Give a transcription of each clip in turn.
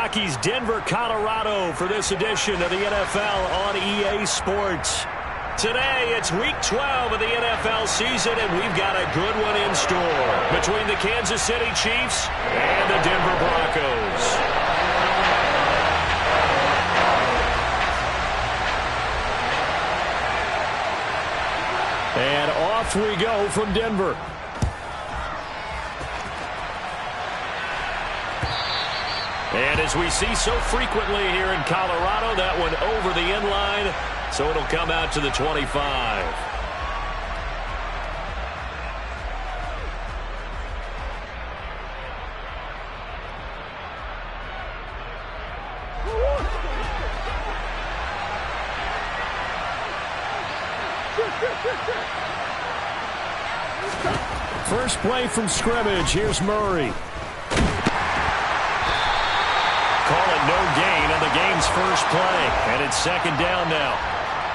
Rockies, Denver, Colorado for this edition of the NFL on EA Sports. Today, it's Week 12 of the NFL season, and we've got a good one in store between the Kansas City Chiefs and the Denver Broncos. And off we go from Denver. And as we see so frequently here in Colorado, that one over the end line, so it'll come out to the 25. First play from scrimmage. Here's Murray. Call it no gain on the game's first play. And it's second down now.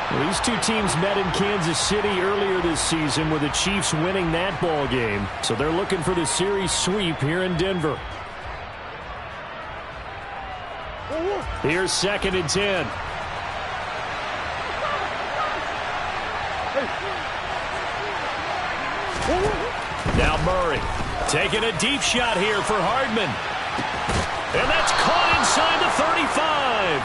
Well, these two teams met in Kansas City earlier this season with the Chiefs winning that ball game. So they're looking for the series sweep here in Denver. Here's second and 10. Now Murray taking a deep shot here for Hardman. And that's caught inside the 35.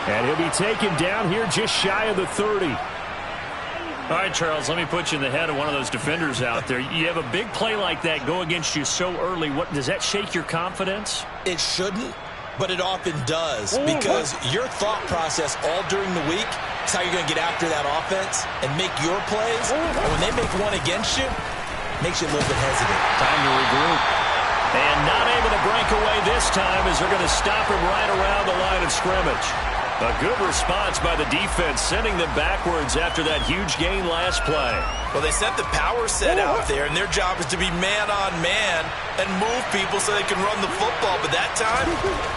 And he'll be taken down here just shy of the 30. All right, Charles, let me put you in the head of one of those defenders out there. You have a big play like that go against you so early. What does that shake your confidence? It shouldn't, but it often does, because your thought process all during the week is how you're going to get after that offense and make your plays. And when they make one against you, it makes you a little bit hesitant. Time to regroup. And not able to break away this time as they're going to stop him right around the line of scrimmage. A good response by the defense, sending them backwards after that huge gain last play. Well, they sent the power set out there, and their job is to be man-on-man and move people so they can run the football. But that time,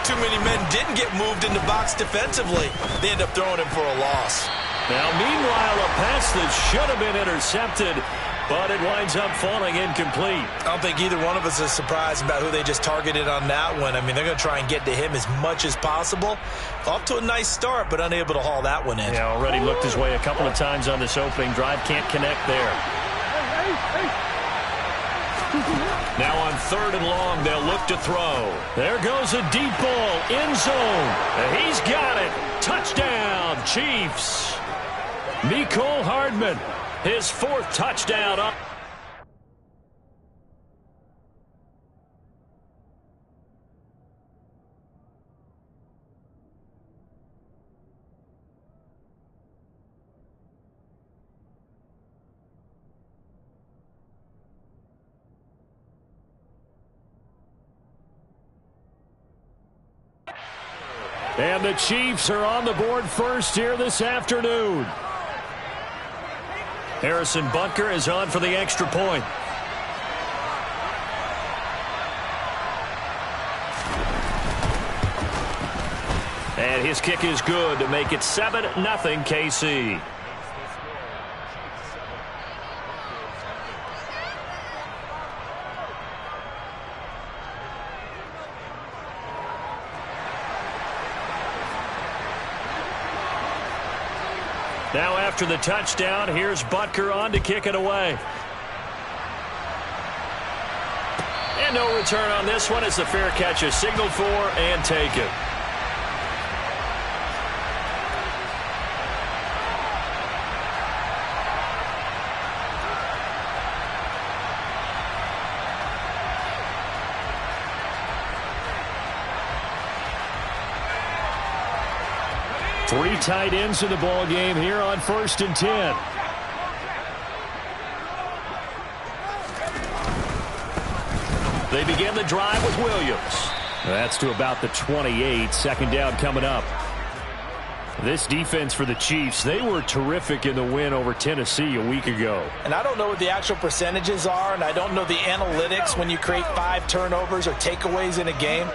too many men didn't get moved in the box defensively. They end up throwing him for a loss. Now, meanwhile, a pass that should have been intercepted, but it winds up falling incomplete. I don't think either one of us is surprised about who they just targeted on that one. I mean, they're going to try and get to him as much as possible. Off to a nice start, but unable to haul that one in. Yeah, already looked his way a couple of times on this opening drive. Can't connect there. Now on third and long, they'll look to throw. There goes a deep ball, end zone. He's got it. Touchdown, Chiefs. Mecole Hardman. His fourth touchdown up. And the Chiefs are on the board first here this afternoon. Harrison Butker is on for the extra point. And his kick is good to make it 7-0 KC. Now after the touchdown, here's Butker on to kick it away. And no return on this one as the fair catch is signaled for and taken. Three tight ends in the ball game here on 1st and 10. They begin the drive with Williams. That's to about the 28. Second down coming up. This defense for the Chiefs, they were terrific in the win over Tennessee a week ago. And I don't know what the actual percentages are, and I don't know the analytics when you create 5 turnovers or takeaways in a game.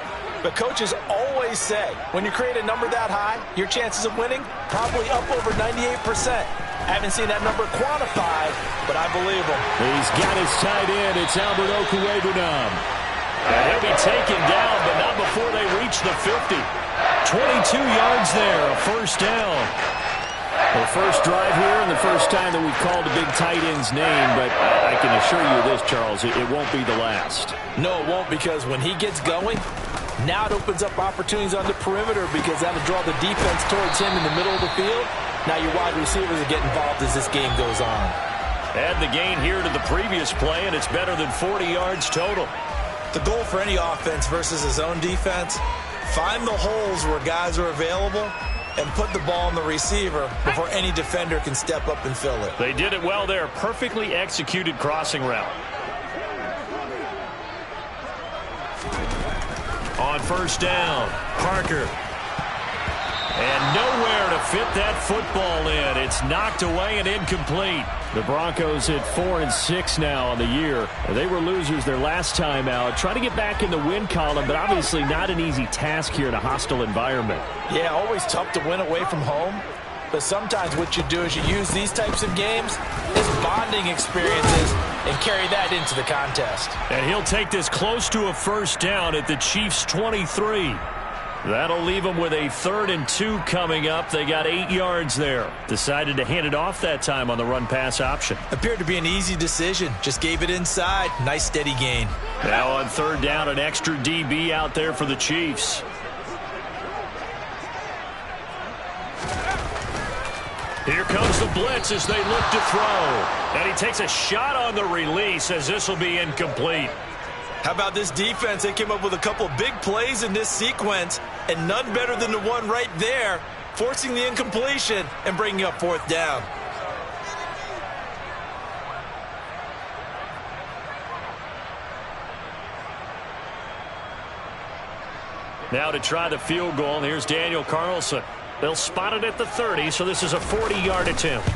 But coaches always say, when you create a number that high, your chances of winning probably up over 98%. I haven't seen that number quantified, but I believe him. He's got his tight end. It's Albert Okwuegbunam. And he'll be taken down, but not before they reach the 50. 22 yards there, a first down. Well, first drive here and the first time that we've called a big tight end's name, but I can assure you this, Charles, it won't be the last. No, it won't, because when he gets going, now it opens up opportunities on the perimeter because that'll draw the defense towards him in the middle of the field. Now your wide receivers will get involved as this game goes on. Add the gain here to the previous play, and it's better than 40 yards total. The goal for any offense versus his own defense, find the holes where guys are available and put the ball on the receiver before any defender can step up and fill it. They did it well there. Perfectly executed crossing route. On first down, Parker. And nowhere to fit that football in. It's knocked away and incomplete. The Broncos at 4-6 now on the year. They were losers their last time out. Try to get back in the win column, but obviously not an easy task here in a hostile environment. Yeah, always tough to win away from home. But sometimes what you do is you use these types of games as bonding experiences and carry that into the contest. And he'll take this close to a first down at the Chiefs' 23. That'll leave them with a 3rd and 2 coming up. They got 8 yards there. Decided to hand it off that time on the run-pass option. Appeared to be an easy decision. Just gave it inside. Nice steady gain. Now on 3rd down, an extra DB out there for the Chiefs. Here comes the blitz as they look to throw. And he takes a shot on the release as this will be incomplete. How about this defense? They came up with a couple big plays in this sequence, and none better than the one right there, forcing the incompletion and bringing up 4th down. Now to try the field goal, and here's Daniel Carlson. They'll spot it at the 30, so this is a 40-yard attempt.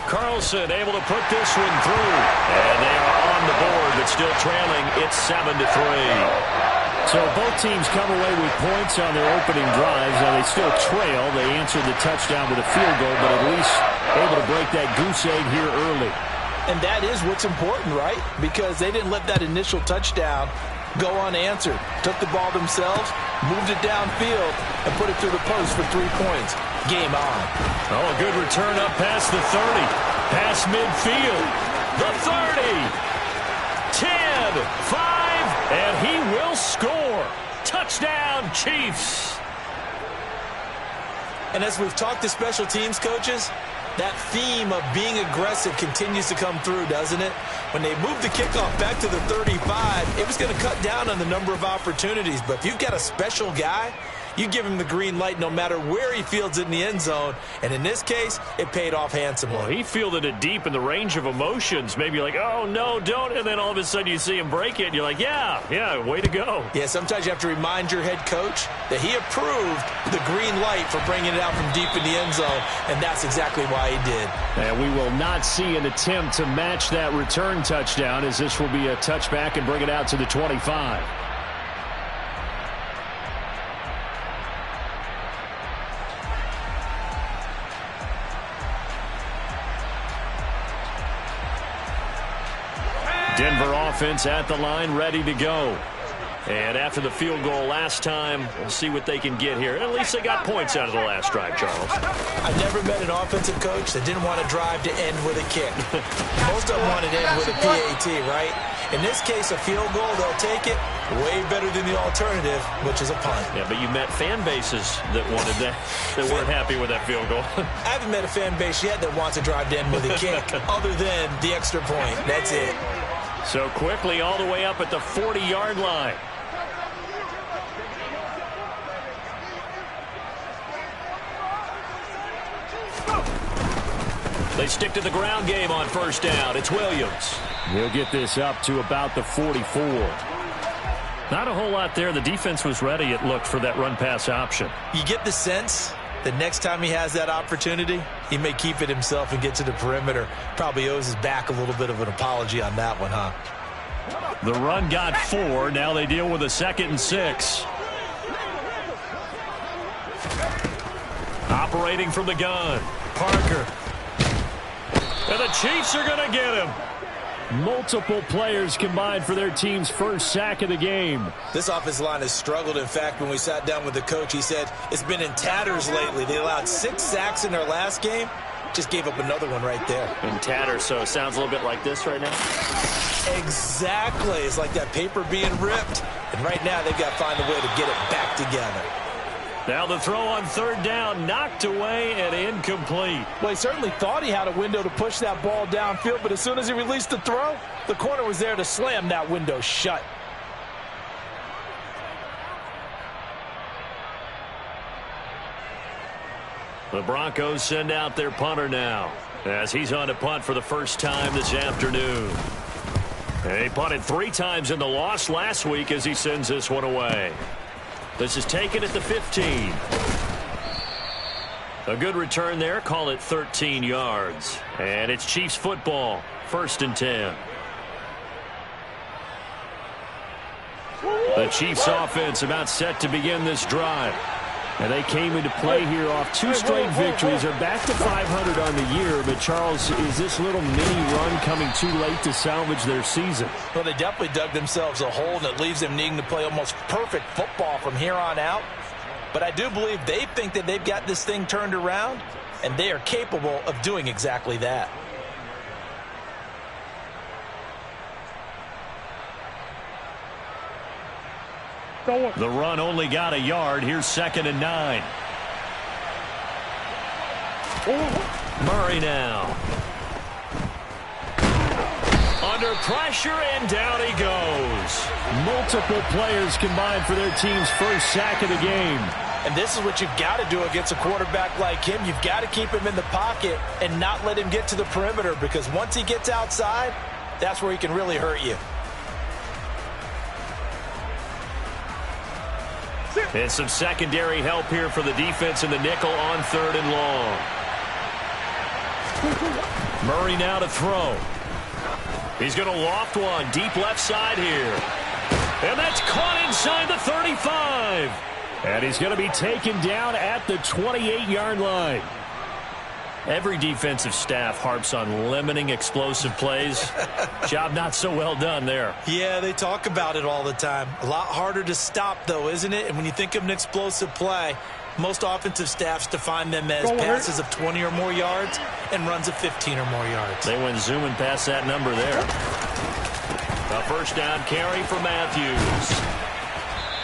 Carlson able to put this one through. And they are on the board, but still trailing. It's 7-3. So both teams come away with points on their opening drives. Now they still trail. They answered the touchdown with a field goal, but at least able to break that goose egg here early. And that is what's important, right? Because they didn't let that initial touchdown go unanswered. Took the ball themselves, moved it downfield, and put it through the post for 3 points. Game on. Oh, a good return up past the 30. Past midfield. The 30. 10, 5, and he will score. Touchdown, Chiefs. And as we've talked to special teams coaches, that theme of being aggressive continues to come through, doesn't it? When they moved the kickoff back to the 35, it was going to cut down on the number of opportunities. But if you've got a special guy, you give him the green light no matter where he fields it in the end zone. And in this case, it paid off handsomely. Well, he fielded it deep in the range of emotions. Maybe like, oh, no, don't. And then all of a sudden you see him break it, and you're like, yeah, way to go. Yeah, sometimes you have to remind your head coach that he approved the green light for bringing it out from deep in the end zone, and that's exactly why he did. And we will not see an attempt to match that return touchdown, as this will be a touchback and bring it out to the 25. Denver offense at the line, ready to go. And after the field goal last time, we'll see what they can get here. And at least they got points out of the last drive, Charles. I never met an offensive coach that didn't want to drive to end with a kick. Most of them want to end with a PAT, right? In this case, a field goal, they'll take it. Way better than the alternative, which is a punt. Yeah, but you met fan bases that wanted that, that weren't happy with that field goal. I haven't met a fan base yet that wants to drive to end with a kick, other than the extra point. That's it. So quickly all the way up at the 40-yard line. They stick to the ground game on first down. It's Williams. He'll get this up to about the 44. Not a whole lot there. The defense was ready, it looked, for that run-pass option. You get the sense that next time he has that opportunity, he may keep it himself and get to the perimeter. Probably owes his back a little bit of an apology on that one, huh? The run got 4. Now they deal with a 2nd and 6. Operating from the gun. Parker. And the Chiefs are going to get him. Multiple players combined for their team's first sack of the game. This offensive line has struggled. In fact, when we sat down with the coach, he said it's been in tatters lately. They allowed 6 sacks in their last game. Just gave up another one right there. In tatters, so it sounds a little bit like this right now? Exactly. It's like that paper being ripped. And right now they've got to find a way to get it back together. Now the throw on third down, knocked away and incomplete. Well, he certainly thought he had a window to push that ball downfield, but as soon as he released the throw, the corner was there to slam that window shut. The Broncos send out their punter now as he's on to punt for the first time this afternoon. And he punted 3 times in the loss last week as he sends this one away. This is taken at the 15. A good return there. Call it 13 yards. And it's Chiefs football. 1st and 10. The Chiefs offense about set to begin this drive. And they came into play here off 2 straight victories. They're back to 500 on the year. But, Charles, is this little mini run coming too late to salvage their season? Well, they definitely dug themselves a hole, and it leaves them needing to play almost perfect football from here on out. But I do believe they think that they've got this thing turned around, and they are capable of doing exactly that. The run only got a yard. Here's 2nd and 9. Murray now. Under pressure, and down he goes. Multiple players combined for their team's first sack of the game. And this is what you've got to do against a quarterback like him. You've got to keep him in the pocket and not let him get to the perimeter, because once he gets outside, that's where he can really hurt you. And some secondary help here for the defense in the nickel on 3rd and long. Murray now to throw. He's going to loft one deep left side here. And that's caught inside the 35. And he's going to be taken down at the 28-yard line. Every defensive staff harps on limiting explosive plays. Job not so well done there. Yeah, they talk about it all the time. A lot harder to stop, though, isn't it? And when you think of an explosive play, most offensive staffs define them as passes of 20 or more yards and runs of 15 or more yards. They went zooming past that number there. A first down carry for Matthews.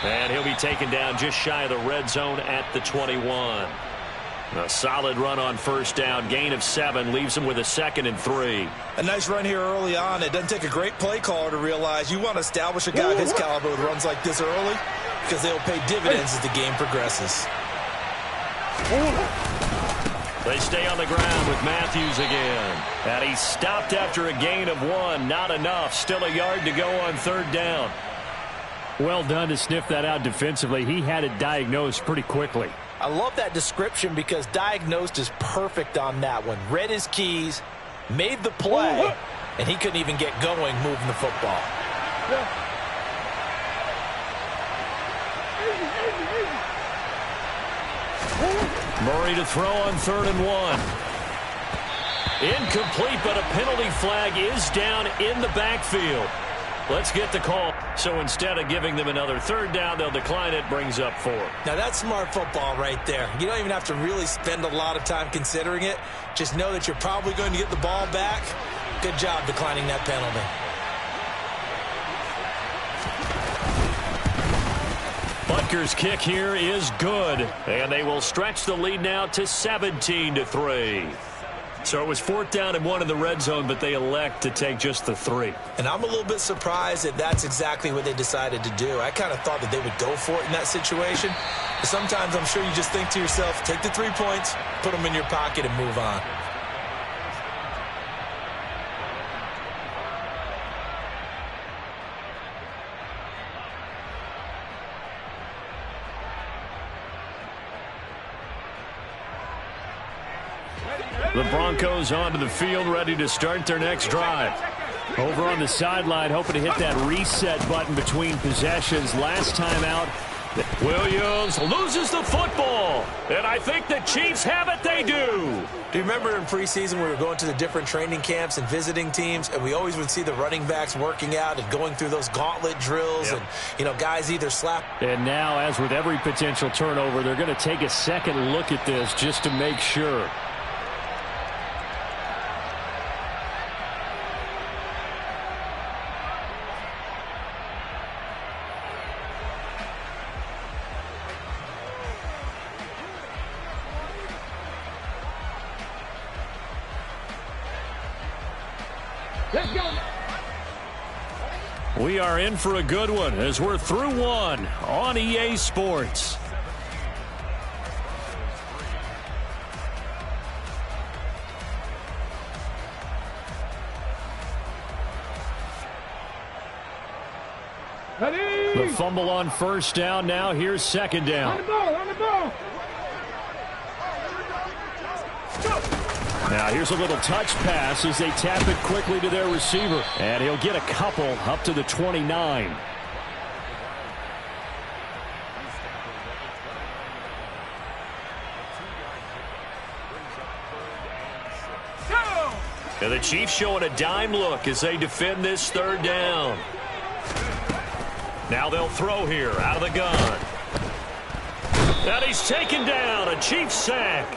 And he'll be taken down just shy of the red zone at the 21. A solid run on first down. Gain of 7 leaves him with a 2nd and 3. A nice run here early on. It doesn't take a great play caller to realize you want to establish a guy of his caliber with runs like this early, because they'll pay dividends as the game progresses. They stay on the ground with Matthews again. And he's stopped after a gain of 1. Not enough. Still a yard to go on 3rd down. Well done to sniff that out defensively. He had it diagnosed pretty quickly. I love that description, because diagnosed is perfect on that one. Read his keys, made the play, and he couldn't even get going moving the football. Murray to throw on 3rd and 1. Incomplete, but a penalty flag is down in the backfield. Let's get the call. So instead of giving them another 3rd down, they'll decline it. Brings up 4. Now that's smart football right there. You don't even have to really spend a lot of time considering it. Just know that you're probably going to get the ball back. Good job declining that penalty. Butker's kick here is good. And they will stretch the lead now to 17-3. So it was 4th down and 1 in the red zone, but they elect to take just the 3. And I'm a little bit surprised that that's exactly what they decided to do. I kind of thought that they would go for it in that situation. But sometimes I'm sure you just think to yourself, take the 3 points, put them in your pocket, and move on. The Broncos onto the field, ready to start their next drive. Over on the sideline, hoping to hit that reset button between possessions. Last time out, Williams loses the football. And I think the Chiefs have it. They do. Do you remember in preseason we were going to the different training camps and visiting teams, and we always would see the running backs working out and going through those gauntlet drills, and, you know, guys either slap. And now, as with every potential turnover, they're going to take a second look at this just to make sure. Let's go. We are in for a good one as we're through one on EA Sports. Ready? The fumble on first down. Now here's second down. On the ball, on the ball. Now here's a little touch pass as they tap it quickly to their receiver. And he'll get a couple up to the 29. And the Chiefs showing a dime look as they defend this third down. Now they'll throw here out of the gun. And he's taken down. A Chiefs sack.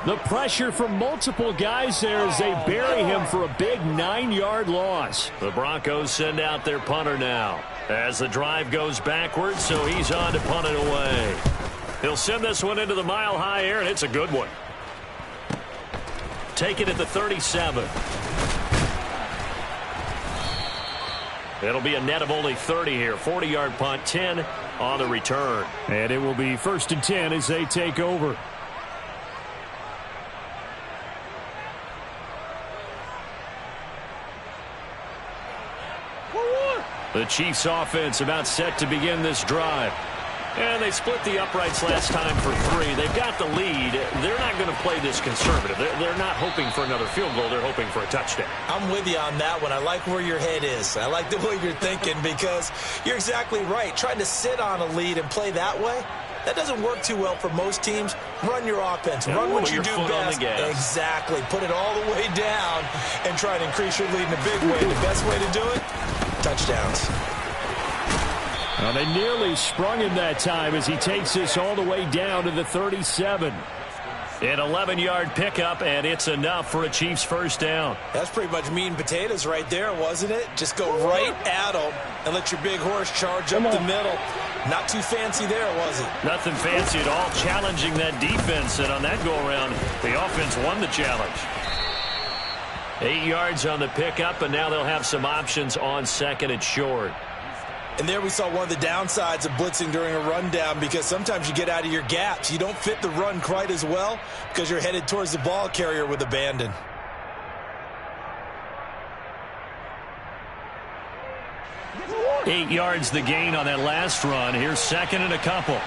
The pressure from multiple guys there as they bury him for a big 9-yard loss. The Broncos send out their punter now as the drive goes backwards, so he's on to punt it away. He'll send this one into the mile-high air, and it's a good one. Take it at the 37. It'll be a net of only 30 here. 40-yard punt, 10 on the return. And it will be 1st and 10 as they take over. The Chiefs offense about set to begin this drive. And they split the uprights last time for 3. They've got the lead. They're not going to play this conservative. They're not hoping for another field goal. They're hoping for a touchdown. I'm with you on that one. I like where your head is. I like the way you're thinking because you're exactly right. Trying to sit on a lead and play that way, that doesn't work too well for most teams. Run your offense. Run what you do best. Exactly. Put it all the way down and try to increase your lead in a big way. The best way to do it, touchdowns. Well, they nearly sprung him that time as he takes this all the way down to the 37. An 11-yard pickup, and it's enough for a Chiefs first down. That's pretty much meat and potatoes right there, wasn't it? Just go right at them and let your big horse charge up the middle. Not too fancy there, was it? Nothing fancy at all, challenging that defense. And on that go-around, the offense won the challenge. 8 yards on the pickup, and now they'll have some options on second and short. And there we saw one of the downsides of blitzing during a rundown because sometimes you get out of your gaps. You don't fit the run quite as well because you're headed towards the ball carrier with abandon. Eight yards the gain on that last run. Here's second and a couple.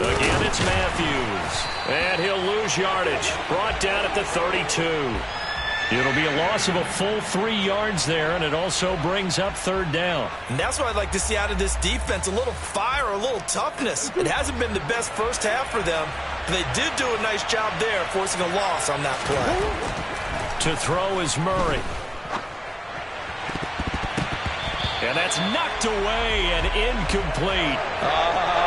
Again, it's Matthews. And he'll lose yardage. Brought down at the 32. It'll be a loss of a full 3 yards there, and it also brings up third down. And that's what I'd like to see out of this defense, a little fire, a little toughness. It hasn't been the best first half for them, but they did do a nice job there, forcing a loss on that play. To throw is Murray. And that's knocked away and incomplete.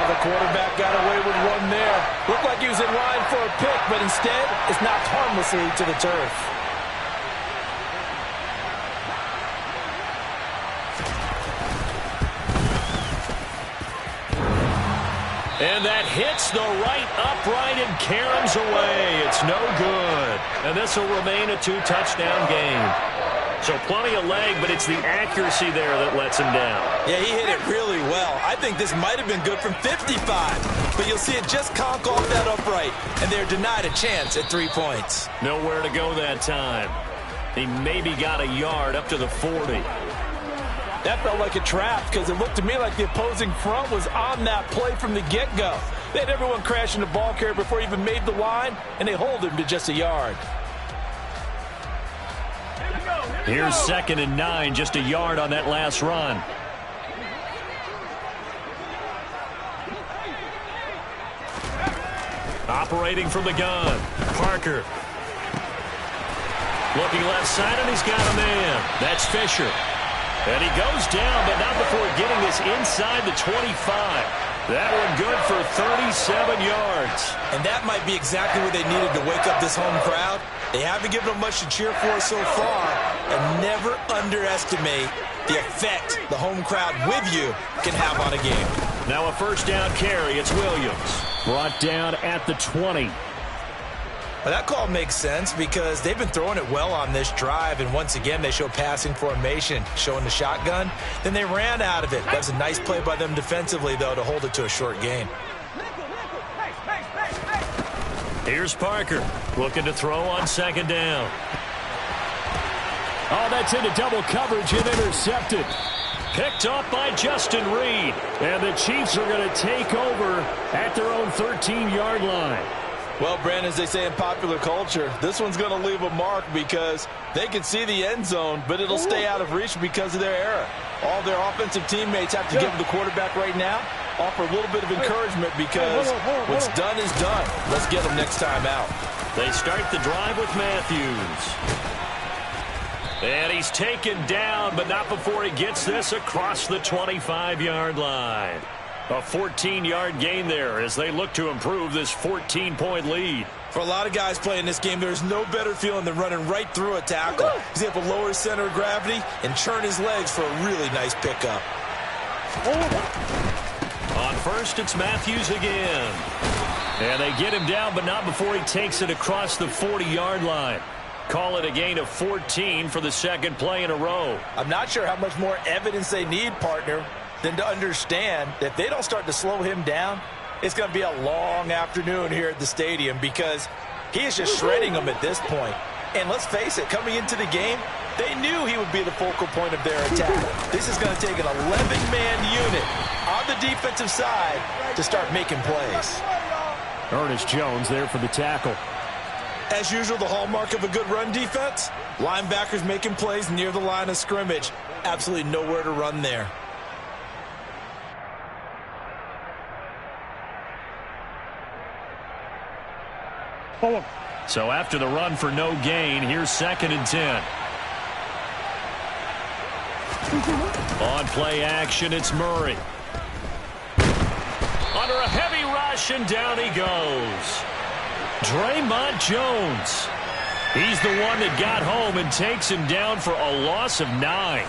The quarterback got away with one there. Looked like he was in line for a pick, but instead, it's knocked harmlessly to the turf. And that hits the right upright and caroms away. It's no good. And this will remain a 2-touchdown game. So plenty of leg, but it's the accuracy there that lets him down. Yeah, he hit it really well. I think this might have been good from 55. But you'll see it just conk off that upright, and they're denied a chance at 3 points. Nowhere to go that time. He maybe got a yard up to the 40. That felt like a trap because it looked to me like the opposing front was on that play from the get-go. They had everyone crashing the ball carrier before he even made the line, and they hold him to just a yard. Here we go. Here's 2nd and 9, just a yard on that last run. Operating from the gun, Parker. Looking left side, and he's got a man. That's Fisher. And he goes down, but not before getting this inside the 25. That one good for 37 yards. And that might be exactly what they needed to wake up this home crowd. They haven't given them much to cheer for so far. And never underestimate the effect the home crowd with you can have on a game. Now a first down carry. It's Williams. Brought down at the 20. Well, that call makes sense because they've been throwing it well on this drive, and once again they show passing formation, showing the shotgun. Then they ran out of it. That was a nice play by them defensively, though, to hold it to a short gain. Here's Parker looking to throw on 2nd down. Oh, that's into double coverage and intercepted. Picked off by Justin Reed. And the Chiefs are going to take over at their own 13-yard line. Well, Brandon, as they say in popular culture, this one's going to leave a mark because they can see the end zone, but it'll stay out of reach because of their error. All their offensive teammates have to give the quarterback right now, offer a little bit of encouragement because what's done is done. Let's get them next time out. They start the drive with Matthews. And he's taken down, but not before he gets this across the 25-yard line. A 14-yard gain there as they look to improve this 14-point lead. For a lot of guys playing this game, there's no better feeling than running right through a tackle. He's able to lower his center of gravity and churn his legs for a really nice pickup. On first, it's Matthews again. And they get him down, but not before he takes it across the 40-yard line. Call it a gain of 14 for the second play in a row. I'm not sure how much more evidence they need, partner, than to understand that if they don't start to slow him down, it's going to be a long afternoon here at the stadium because he is just shredding them at this point. And let's face it, coming into the game, they knew he would be the focal point of their attack. This is going to take an 11-man unit on the defensive side to start making plays. Ernest Jones there for the tackle. As usual, the hallmark of a good run defense, linebackers making plays near the line of scrimmage. Absolutely nowhere to run there. So after the run for no gain, here's 2nd and 10. On play action, it's Murray. Under a heavy rush, and down he goes. Draymond Jones. He's the one that got home and takes him down for a loss of 9.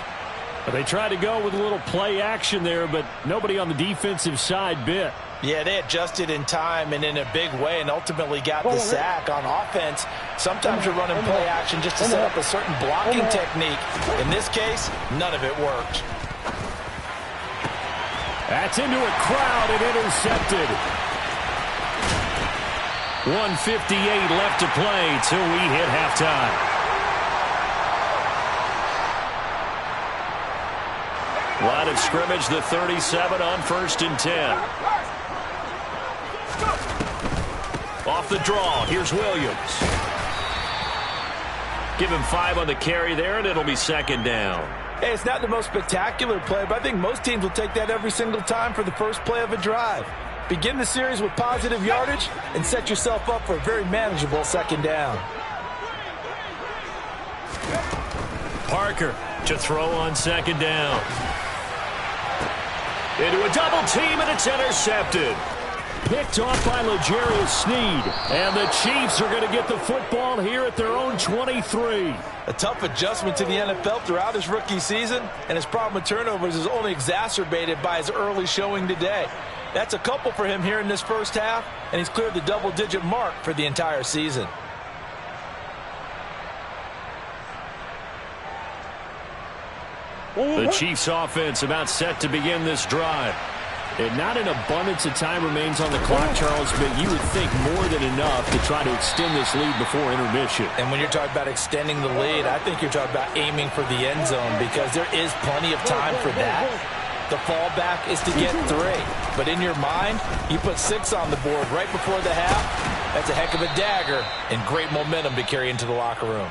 They tried to go with a little play action there, but nobody on the defensive side bit. Yeah, they adjusted in time and in a big way and ultimately got the sack. On offense, sometimes you're running play action just to set up a certain blocking technique. In this case, none of it worked. That's into a crowd and intercepted. 1:58 left to play till we hit halftime. Line of scrimmage, the 37 on 1st and 10. Off the draw, here's Williams. Give him 5 on the carry there, and it'll be 2nd down. Hey, it's not the most spectacular play, but I think most teams will take that every single time for the first play of a drive. Begin the series with positive yardage and set yourself up for a very manageable 2nd down. Parker to throw on 2nd down. Into a double team, and it's intercepted. Picked off by L'Jarius Sneed. And the Chiefs are going to get the football here at their own 23. A tough adjustment to the NFL throughout his rookie season, and his problem with turnovers is only exacerbated by his early showing today. That's a couple for him here in this first half, and he's cleared the double-digit mark for the entire season. The Chiefs offense about set to begin this drive. And not an abundance of time remains on the clock, Charles, but you would think more than enough to try to extend this lead before intermission. And when you're talking about extending the lead, I think you're talking about aiming for the end zone because there is plenty of time for that. The fallback is to get 3. But in your mind, you put 6 on the board right before the half. That's a heck of a dagger and great momentum to carry into the locker room.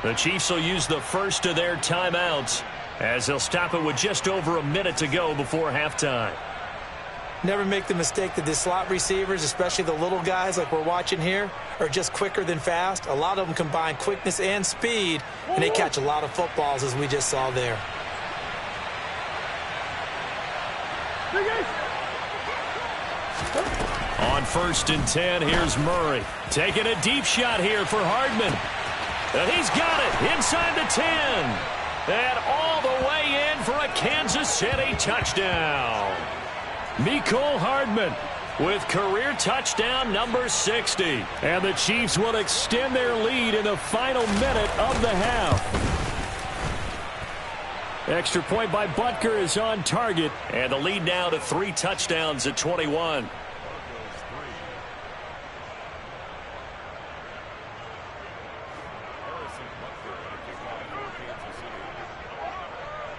The Chiefs will use the first of their timeouts as they'll stop it with just over a minute to go before halftime. Never make the mistake that the slot receivers, especially the little guys like we're watching here, are just quicker than fast. A lot of them combine quickness and speed, and they catch a lot of footballs, as we just saw there. On 1st and 10, here's Murray. Taking a deep shot here for Hardman. And he's got it inside the 10. And all the way in for a Kansas City touchdown. Mecole Hardman with career touchdown number 60. And the Chiefs will extend their lead in the final minute of the half. Extra point by Butker is on target. And the lead now to 3 touchdowns at 21.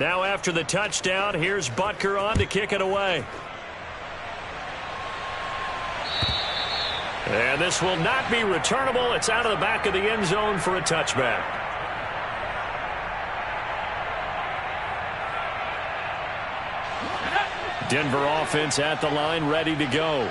Now after the touchdown, here's Butker on to kick it away. And this will not be returnable. It's out of the back of the end zone for a touchback. Denver offense at the line, ready to go.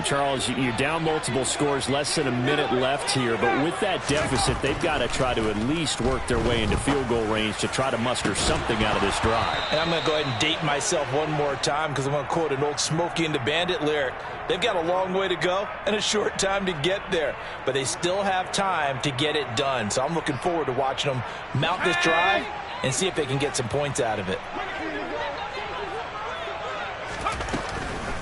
Charles, you're down multiple scores, less than a minute left here, but with that deficit, they've got to try to at least work their way into field goal range to try to muster something out of this drive. And I'm going to go ahead and date myself one more time because I'm going to quote an old Smokey and the Bandit lyric. They've got a long way to go and a short time to get there, but they still have time to get it done. So I'm looking forward to watching them mount this drive and see if they can get some points out of it.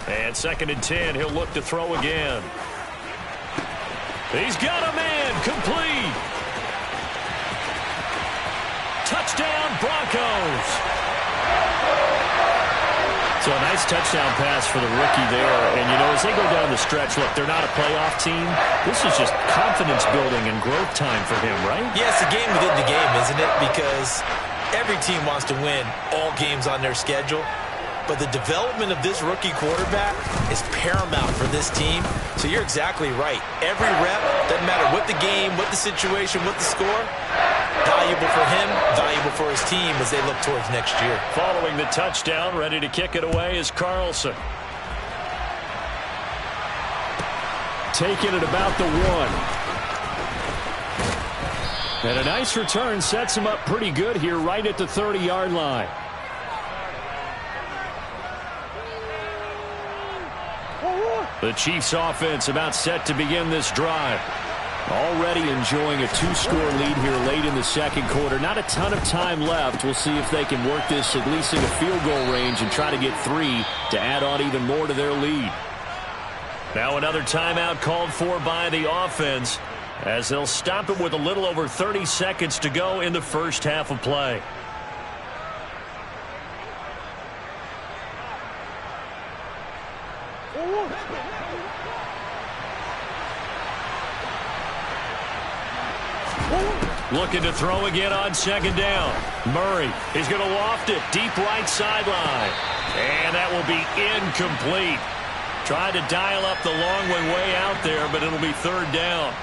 And 2nd and 10, he'll look to throw again. He's got a man, complete. Touchdown, Broncos. So a nice touchdown pass for the rookie there. And, you know, as they go down the stretch, look, they're not a playoff team. This is just confidence building and growth time for him, right? Yeah, it's a game within the game, isn't it? Because every team wants to win all games on their schedule. But the development of this rookie quarterback is paramount for this team. So you're exactly right. Every rep, doesn't matter what the game, what the situation, what the score, valuable for him, valuable for his team as they look towards next year. Following the touchdown, ready to kick it away is Carlson. Taking it about the 1. And a nice return sets him up pretty good here right at the 30-yard line. The Chiefs offense about set to begin this drive. Already enjoying a 2-score lead here late in the second quarter. Not a ton of time left. We'll see if they can work this at least in a field goal range and try to get 3 to add on even more to their lead. Now another timeout called for by the offense as they'll stop it with a little over 30 seconds to go in the first half of play. Looking to throw again on 2nd down. Murray is going to loft it deep right sideline. And that will be incomplete. Tried to dial up the long way out there, but it'll be 3rd down.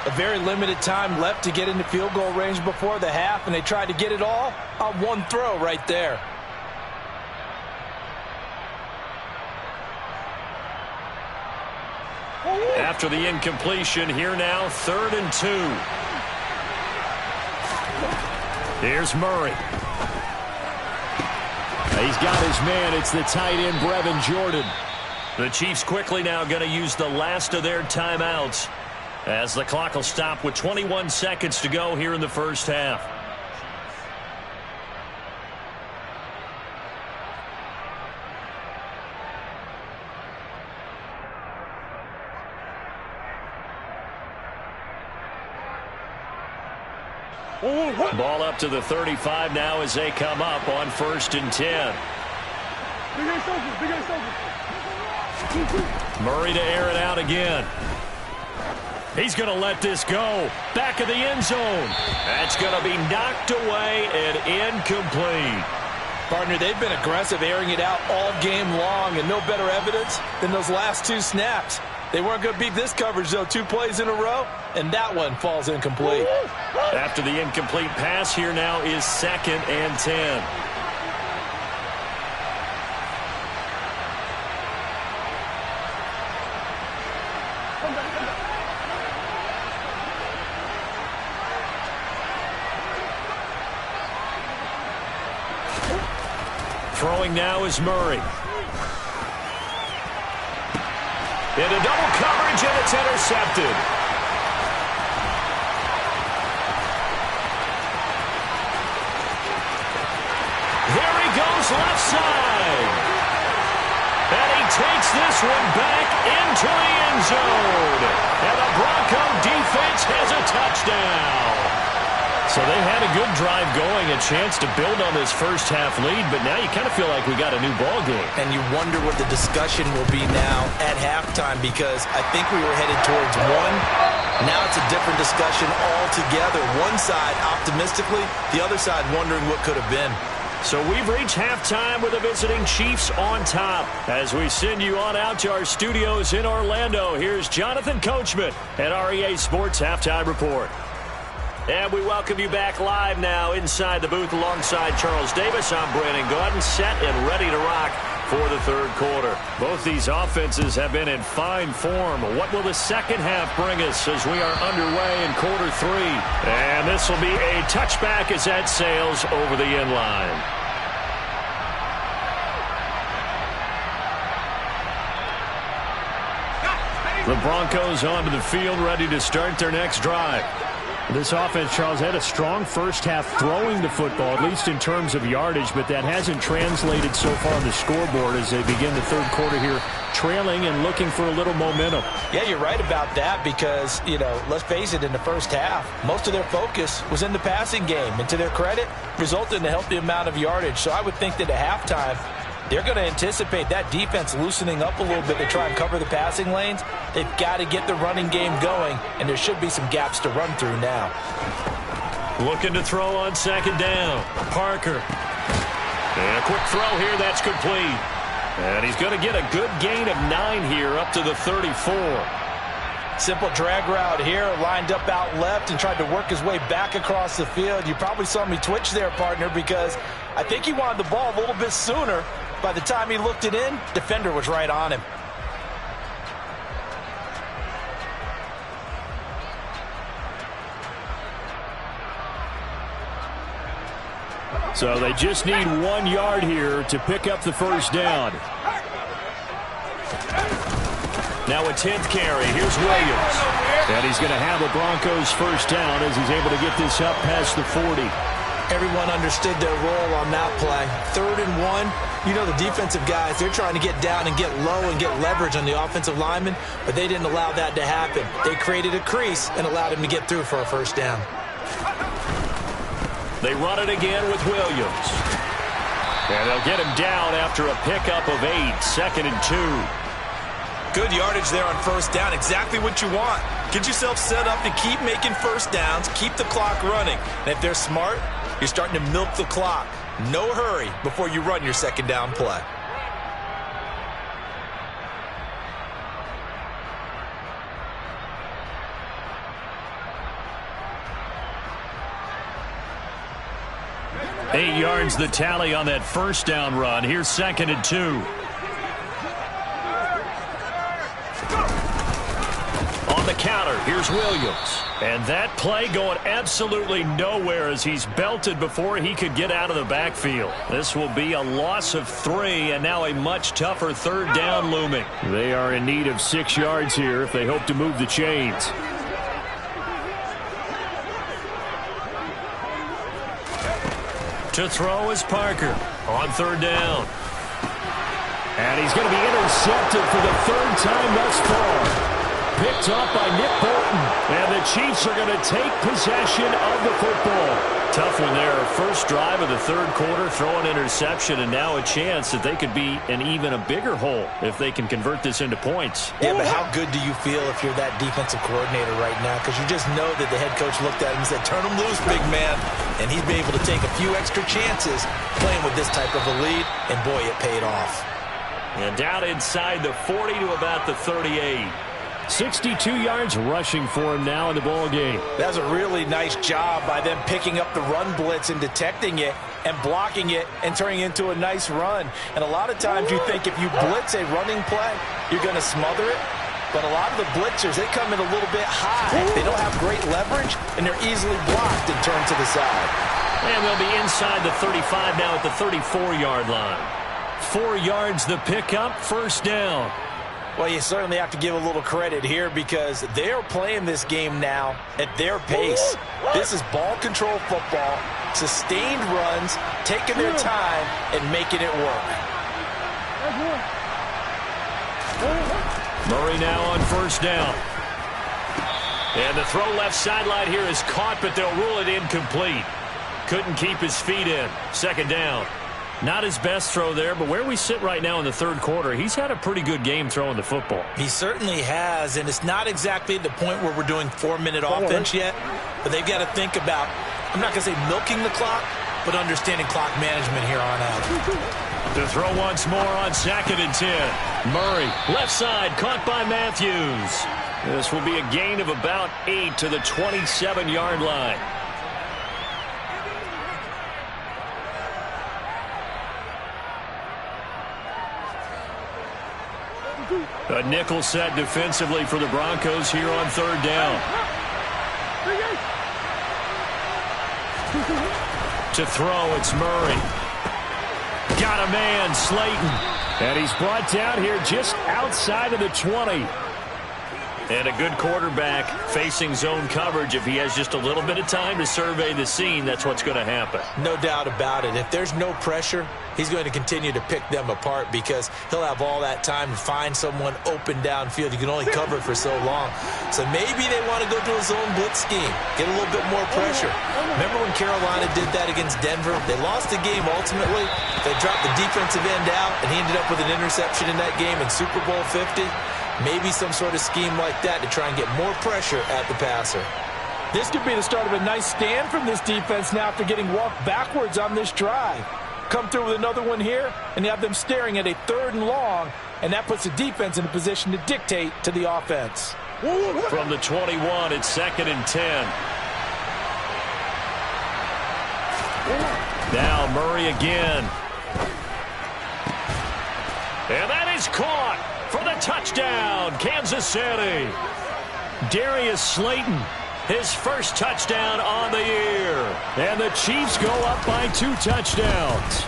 A very limited time left to get into field goal range before the half, and they tried to get it all on one throw right there. After the incompletion, here now, 3rd and 2. Here's Murray. He's got his man. It's the tight end, Brevin Jordan. The Chiefs quickly now going to use the last of their timeouts as the clock will stop with 21 seconds to go here in the first half. Ball up to the 35 now as they come up on 1st and 10. Murray to air it out again. He's going to let this go. Back of the end zone. That's going to be knocked away and incomplete. Partner, they've been aggressive airing it out all game long, and no better evidence than those last 2 snaps. They weren't going to beat this coverage, though. 2 plays in a row, and that one falls incomplete. After the incomplete pass, here now is 2nd and 10. Throwing now is Murray. Into double coverage, and it's intercepted. There he goes, left side. And he takes this one back into the end zone. And the Bronco defense has a touchdown. So they had a good drive going, a chance to build on this first half lead, but now you kind of feel like we got a new ball game. And you wonder what the discussion will be now at halftime, because I think we were headed towards one. Now it's a different discussion altogether. One side optimistically, the other side wondering what could have been. So we've reached halftime with the visiting Chiefs on top. As we send you on out to our studios in Orlando, here's Jonathan Coachman at REA Sports Halftime Report. And we welcome you back live now inside the booth alongside Charles Davis. I'm Brandon Gaudin, set and ready to rock for the third quarter. Both these offenses have been in fine form. What will the second half bring us as we are underway in quarter 3? And this will be a touchback as that sails over the end line. The Broncos onto the field, ready to start their next drive. This offense, Charles, had a strong first half throwing the football, at least in terms of yardage, but that hasn't translated so far on the scoreboard as they begin the third quarter here, trailing and looking for a little momentum. Yeah, you're right about that because, let's face it, in the first half, most of their focus was in the passing game. And to their credit, resulted in a healthy amount of yardage. So I would think that at halftime, they're going to anticipate that defense loosening up a little bit to try and cover the passing lanes. They've got to get the running game going, and there should be some gaps to run through now. Looking to throw on second down. Parker. And a quick throw here, that's complete. And he's going to get a good gain of 9 here up to the 34. Simple drag route here, lined up out left and tried to work his way back across the field. You probably saw me twitch there, partner, because I think he wanted the ball a little bit sooner. By the time he looked it in, defender was right on him. So they just need 1 yard here to pick up the first down. Now a 10th carry. Here's Williams. And he's going to have a Broncos first down as he's able to get this up past the 40. Everyone understood their role on that play. 3rd and 1. The defensive guys, they're trying to get down and get low and get leverage on the offensive lineman, but they didn't allow that to happen. They created a crease and allowed him to get through for a first down. They run it again with Williams. And they'll get him down after a pickup of 8. 2nd and 2. Good yardage there on first down. Exactly what you want. Get yourself set up to keep making first downs, keep the clock running. And if they're smart, you're starting to milk the clock. No hurry before you run your second down play. Eight yards the tally on that first down run. Here's 2nd and 2. On the counter, here's Williams. And that play going absolutely nowhere as he's belted before he could get out of the backfield. This will be a loss of 3 and now a much tougher third down looming. They are in need of 6 yards here if they hope to move the chains. To throw is Parker on third down. And he's going to be intercepted for the 3rd time thus far. Picked up by Nick Bolton. And the Chiefs are going to take possession of the football. Tough one there. First drive of the third quarter, throw an interception, and now a chance that they could be in even a bigger hole if they can convert this into points. Yeah, but how good do you feel if you're that defensive coordinator right now? Because you just know that the head coach looked at him and said, turn him loose, big man. And he'd be able to take a few extra chances playing with this type of a lead, and boy, it paid off. And down inside the 40 to about the 38. 62 yards rushing for him now in the ball game. That's a really nice job by them picking up the run blitz and detecting it and blocking it and turning it into a nice run. And a lot of times you think if you blitz a running play, you're going to smother it. But a lot of the blitzers, they come in a little bit high. They don't have great leverage, and they're easily blocked and turned to the side. And they'll be inside the 35 now at the 34-yard line. 4 yards the pickup, first down. Well, you certainly have to give a little credit here because they're playing this game now at their pace. This is ball control football, sustained runs, taking their time, and making it work. Murray now on first down. And the throw left sideline here is caught, but they'll rule it incomplete. Couldn't keep his feet in. Second down. Not his best throw there, but where we sit right now in the third quarter, he's had a pretty good game throwing the football. He certainly has, and it's not exactly the point where we're doing 4-minute offense yet, but they've got to think about, I'm not going to say milking the clock, but understanding clock management here on out. To throw once more on 2nd and 10. Murray, left side, caught by Matthews. This will be a gain of about 8 to the 27-yard line. A nickel set defensively for the Broncos here on third down. To throw, it's Murray. Got a man, Slayton. And he's brought down here just outside of the 20. And a good quarterback facing zone coverage. If he has just a little bit of time to survey the scene, that's what's going to happen. No doubt about it. If there's no pressure, he's going to continue to pick them apart because he'll have all that time to find someone open downfield. You can only cover for so long. So maybe they want to go to a zone blitz scheme, get a little bit more pressure. Remember when Carolina did that against Denver? They lost the game ultimately. They dropped the defensive end out, and he ended up with an interception in that game in Super Bowl 50. Maybe some sort of scheme like that to try and get more pressure at the passer. This could be the start of a nice stand from this defense now after getting walked backwards on this drive. Come through with another one here, and you have them staring at a 3rd and long, and that puts the defense in a position to dictate to the offense. From the 21, it's 2nd and 10. Now Murray again. And that is caught for the touchdown, Kansas City. Darius Slayton, his first touchdown on the year. And the Chiefs go up by 2 touchdowns.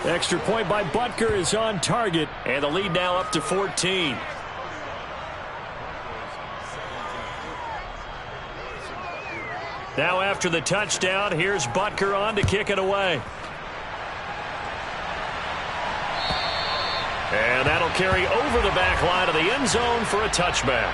Extra point by Butker is on target. And the lead now up to 14. Now after the touchdown, here's Butker on to kick it away. And that'll carry over the back line of the end zone for a touchback.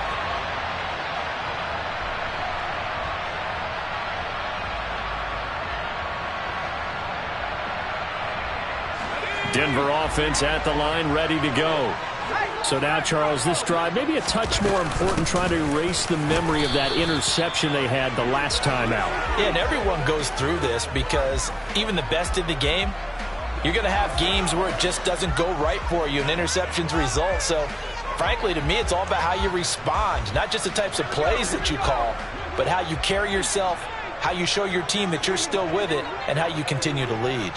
Denver offense at the line, ready to go. So now, Charles, this drive maybe a touch more important, trying to erase the memory of that interception they had the last time out. Yeah, and everyone goes through this because even the best in the game, you're going to have games where it just doesn't go right for you and interceptions result. So, frankly, to me, it's all about how you respond, not just the types of plays that you call, but how you carry yourself, how you show your team that you're still with it, and how you continue to lead.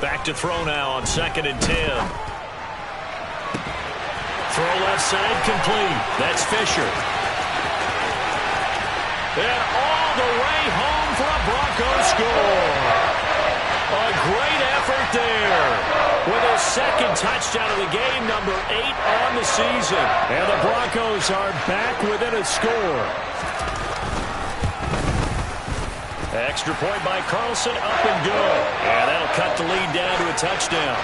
Back to throw now on 2nd and 10. Throw left side complete. That's Fisher. And all the way home for a Broncos score. A great effort there. With his 2nd touchdown of the game, number 8 on the season. And the Broncos are back within a score. Extra point by Carlson, up and good. And that'll cut the lead down to a touchdown.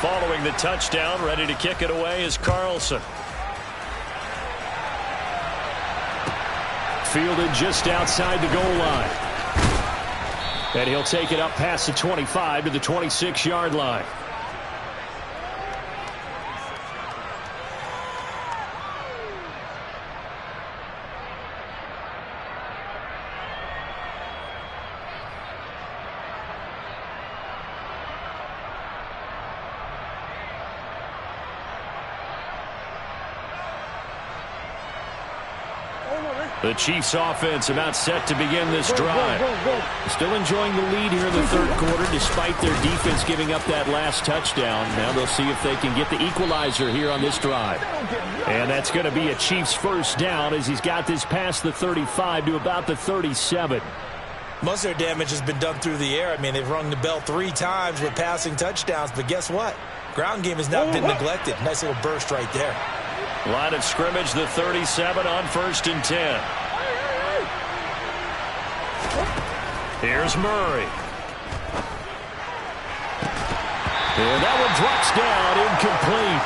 Following the touchdown, ready to kick it away is Carlson. Fielded just outside the goal line. And he'll take it up past the 25 to the 26-yard line. The Chiefs offense about set to begin this drive. Still enjoying the lead here in the third quarter despite their defense giving up that last touchdown. Now they'll see if they can get the equalizer here on this drive. And that's going to be a Chiefs first down as he's got this past the 35 to about the 37. Most of their damage has been done through the air. I mean, they've rung the bell 3 times with passing touchdowns, but guess what? Ground game has not been neglected. Nice little burst right there. Line of scrimmage, the 37 on 1st and 10. Here's Murray. And that one drops down, incomplete.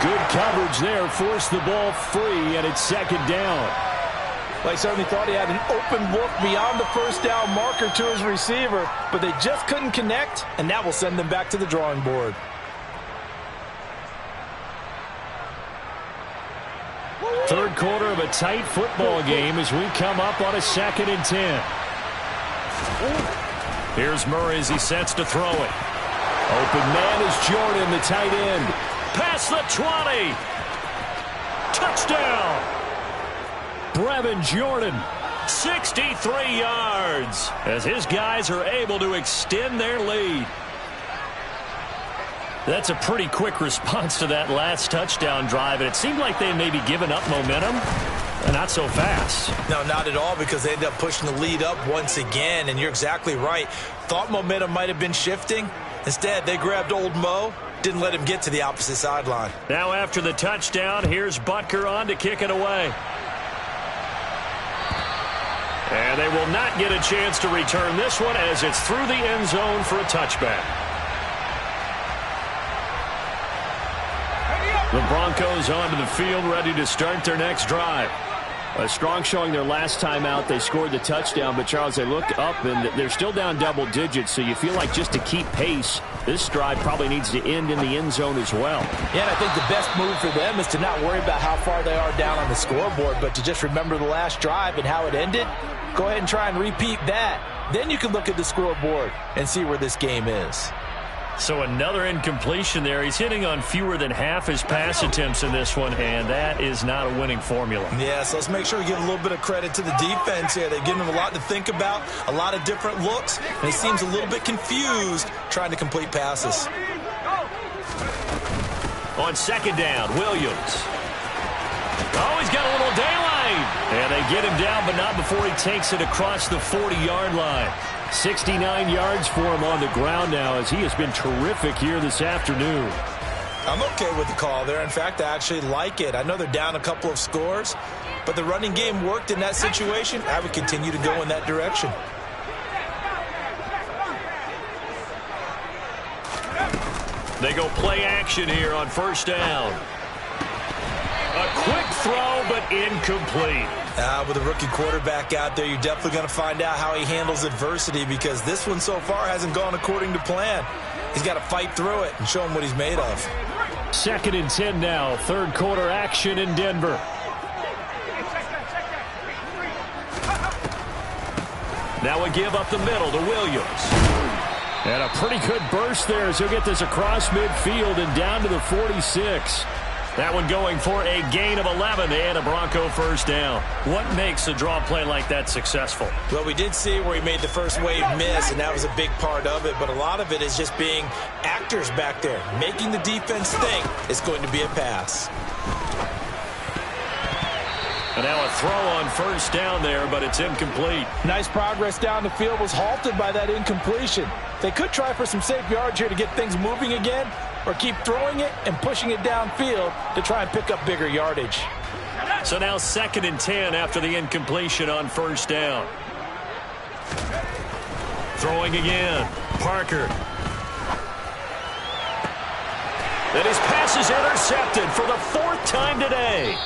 Good coverage there, forced the ball free, and it's 2nd down. Well, he certainly thought he had an open look beyond the first down marker to his receiver, but they just couldn't connect, and that will send them back to the drawing board. Third quarter of a tight football game as we come up on a 2nd and 10. Here's Murray as he sets to throw it. Open man is Jordan, the tight end. Past the 20. Touchdown. Brevin Jordan, 63 yards, as his guys are able to extend their lead. That's a pretty quick response to that last touchdown drive, and it seemed like they may be giving up momentum. Not so fast. No, not at all, because they end up pushing the lead up once again, and you're exactly right. Thought momentum might have been shifting. Instead, they grabbed old Mo, didn't let him get to the opposite sideline. Now after the touchdown, here's Butker on to kick it away. And they will not get a chance to return this one as it's through the end zone for a touchback. The Broncos onto the field, ready to start their next drive. A strong showing their last time out. They scored the touchdown, but, Charles, they looked up, and they're still down double digits, so you feel like just to keep pace, this drive probably needs to end in the end zone as well. Yeah, and I think the best move for them is to not worry about how far they are down on the scoreboard, but to just remember the last drive and how it ended. Go ahead and try and repeat that. Then you can look at the scoreboard and see where this game is. So another incompletion there. He's hitting on fewer than half his pass attempts in this one, and that is not a winning formula. Yeah, so let's make sure we give a little bit of credit to the defense here. They've given him a lot to think about, a lot of different looks, and he seems a little bit confused trying to complete passes. On 2nd down, Williams. Oh, he's got a little daylight. And they get him down, but not before he takes it across the 40-yard line. 69 yards for him on the ground now, as he has been terrific here this afternoon. I'm okay with the call there. In fact, I actually like it. I know they're down a couple of scores, but the running game worked in that situation. I would continue to go in that direction. They go play action here on 1st down. A quick throw, but incomplete. With a rookie quarterback out there, you're definitely going to find out how he handles adversity, because this one so far hasn't gone according to plan. He's got to fight through it and show him what he's made of. 2nd and 10 now. Third quarter action in Denver. Now a give up the middle to Williams. And a pretty good burst there as he'll get this across midfield and down to the 46. That one going for a gain of 11 and a Bronco first down. What makes a draw play like that successful? Well, we did see where he made the first wave miss, and that was a big part of it. But a lot of it is just being actors back there, making the defense think it's going to be a pass. And now a throw on 1st down there, but it's incomplete. Nice progress down the field was halted by that incompletion. They could try for some safe yards here to get things moving again, or keep throwing it and pushing it downfield to try and pick up bigger yardage. So now 2nd and 10 after the incompletion on 1st down. Throwing again. Parker. And his pass is intercepted for the 4th time today.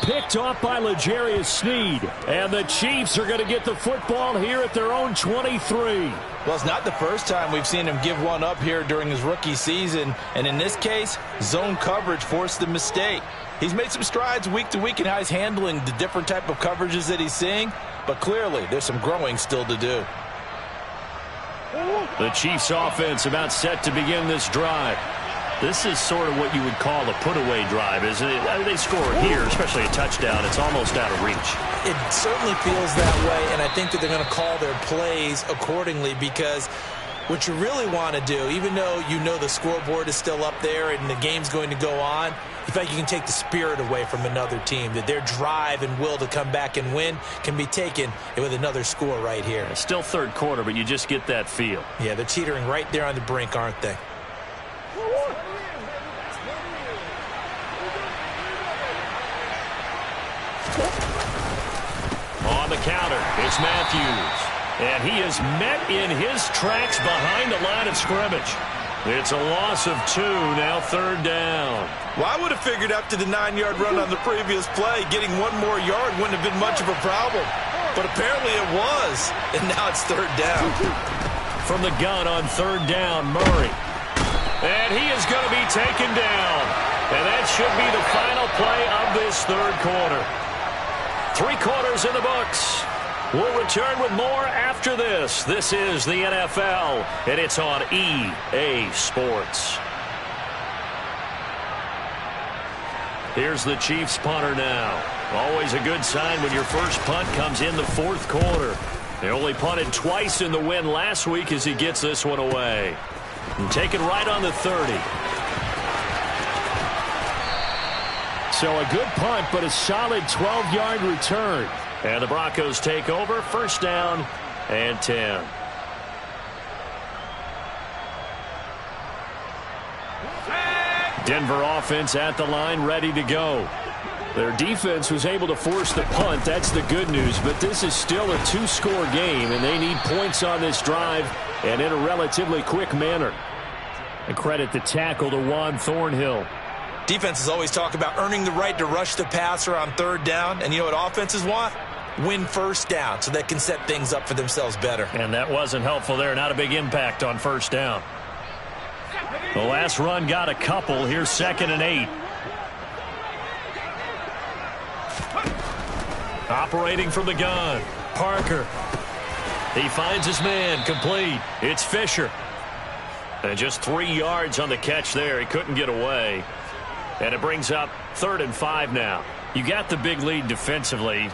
Picked off by L'Jarius Sneed. And the Chiefs are going to get the football here at their own 23. Well, it's not the first time we've seen him give one up here during his rookie season. And in this case, zone coverage forced the mistake. He's made some strides week to week in how he's handling the different type of coverages that he's seeing. But clearly, there's some growing still to do. The Chiefs offense about set to begin this drive. This is sort of what you would call a put-away drive, isn't it? I mean, they score here, especially a touchdown. It's almost out of reach. It certainly feels that way, and I think that they're going to call their plays accordingly, because what you really want to do, even though you know the scoreboard is still up there and the game's going to go on, you feel like you can take the spirit away from another team, that their drive and will to come back and win can be taken with another score right here. It's still third quarter, but you just get that feel. Yeah, they're teetering right there on the brink, aren't they? On the counter, it's Matthews. And he is met in his tracks behind the line of scrimmage. It's a loss of 2, now third down. Well, I would have figured after the 9-yard run on the previous play, getting one more yard wouldn't have been much of a problem. But apparently it was, and now it's third down. From the gun on third down, Murray. And he is going to be taken down. And that should be the final play of this third quarter. 3 quarters in the books. We'll return with more after this. This is the NFL, and it's on EA Sports. Here's the Chiefs punter now. Always a good sign when your first punt comes in the fourth quarter. They only punted twice in the win last week as he gets this one away. And take it right on the 30. So a good punt, but a solid 12-yard return. And the Broncos take over, first down and 10. Denver offense at the line, ready to go. Their defense was able to force the punt. That's the good news. But this is still a 2-score game, and they need points on this drive and in a relatively quick manner. And credit the tackle to Juan Thornhill. Defenses always talk about earning the right to rush the passer on third down. And you know what offenses want? Win first down so they can set things up for themselves better. And that wasn't helpful there. Not a big impact on first down. The last run got a couple. Here's 2nd and 8. Operating from the gun, Parker. He finds his man, complete. It's Fisher. And just 3 yards on the catch there. He couldn't get away. And it brings up 3rd and 5 now. You got the big lead defensively.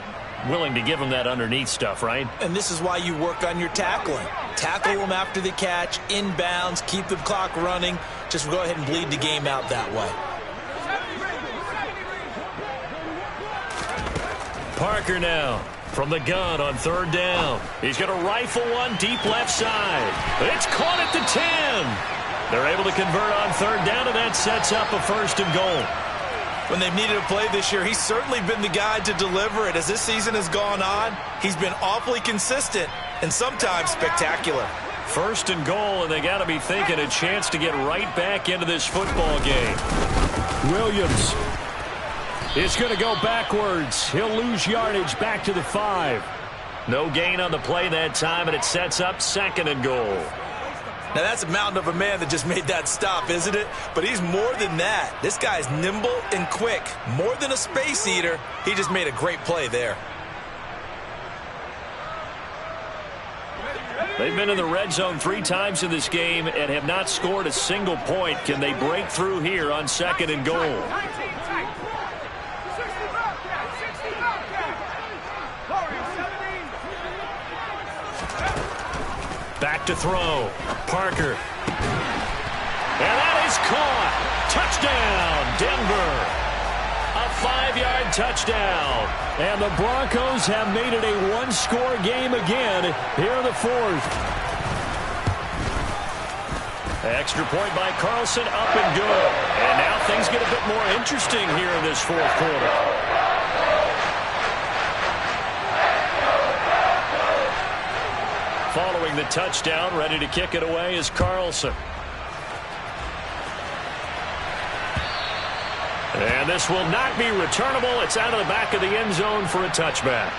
Willing to give him that underneath stuff, right? And this is why you work on your tackling. Tackle them after the catch, inbounds, keep the clock running. Just go ahead and bleed the game out that way. Parker now from the gun on third down. He's going to rifle one deep left side. It's caught at the 10. They're able to convert on third down, and that sets up a 1st and goal. When they've needed a play this year, he's certainly been the guy to deliver it. As this season has gone on, he's been awfully consistent and sometimes spectacular. 1st and goal, and they got to be thinking a chance to get right back into this football game. Williams is going to go backwards. He'll lose yardage back to the 5. No gain on the play that time, and it sets up 2nd and goal. Now, that's a mountain of a man that just made that stop, isn't it? But he's more than that. This guy's nimble and quick. More than a space eater, he just made a great play there. They've been in the red zone 3 times in this game and have not scored a single point. Can they break through here on 2nd and goal? Back to throw. Parker. And that is caught. Touchdown, Denver. A 5-yard touchdown. And the Broncos have made it a 1-score game again here in the 4th. Extra point by Carlson, up and good. And now things get a bit more interesting here in this 4th quarter. Following the touchdown, ready to kick it away is Carlson. And this will not be returnable. It's out of the back of the end zone for a touchback.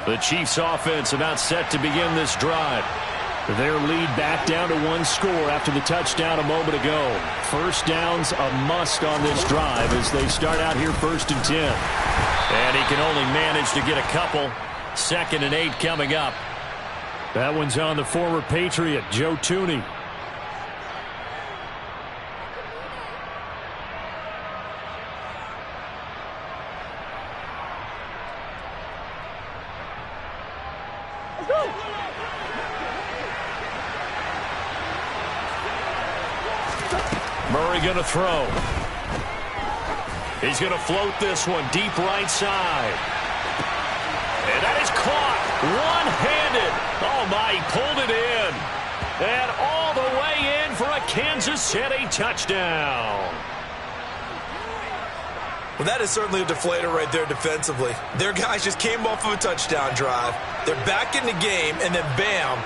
The Chiefs offense about set to begin this drive. Their lead back down to one score after the touchdown a moment ago. First down's a must on this drive as they start out here 1st and 10. And he can only manage to get a couple. 2nd and 8 coming up. That one's on the former Patriot, Joe Tooney. Murray going to throw. He's going to float this one deep right side. And that is caught one-handed. Oh, my, he pulled it in. And all the way in for a Kansas City touchdown. Well, that is certainly a deflator right there defensively. Their guys just came off of a touchdown drive. They're back in the game, and then bam,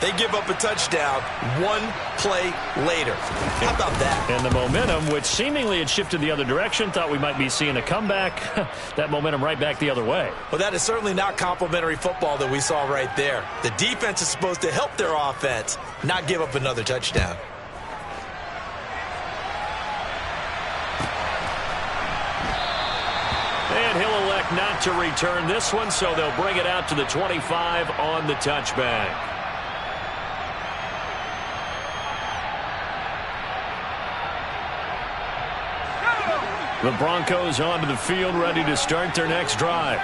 they give up a touchdown one play later. How about that? And the momentum, which seemingly had shifted the other direction, thought we might be seeing a comeback. That momentum right back the other way. Well, that is certainly not complimentary football that we saw right there. The defense is supposed to help their offense, not give up another touchdown. And he'll elect not to return this one, so they'll bring it out to the 25 on the touchback. The Broncos onto the field, ready to start their next drive.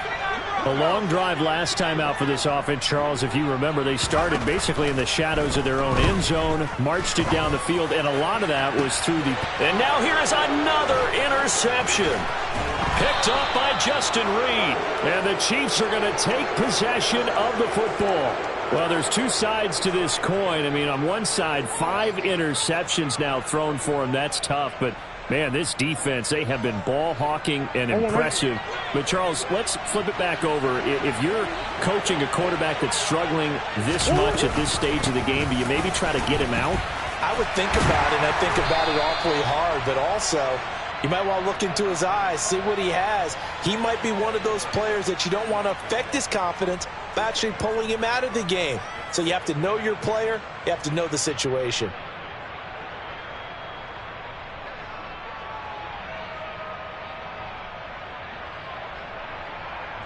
A long drive last time out for this offense, Charles. If you remember, they started basically in the shadows of their own end zone, marched it down the field, and a lot of that was through the... And now here is another interception. Picked up by Justin Reed. And the Chiefs are going to take possession of the football. Well, there's two sides to this coin. I mean, on one side, 5 interceptions now thrown for him. That's tough, but... Man, this defense, they have been ball hawking and impressive. But, Charles, let's flip it back over. If you're coaching a quarterback that's struggling this much at this stage of the game, do you maybe try to get him out? I would think about it, and I think about it awfully hard. But also, you might want to look into his eyes, see what he has. He might be one of those players that you don't want to affect his confidence by actually pulling him out of the game. So you have to know your player. You have to know the situation.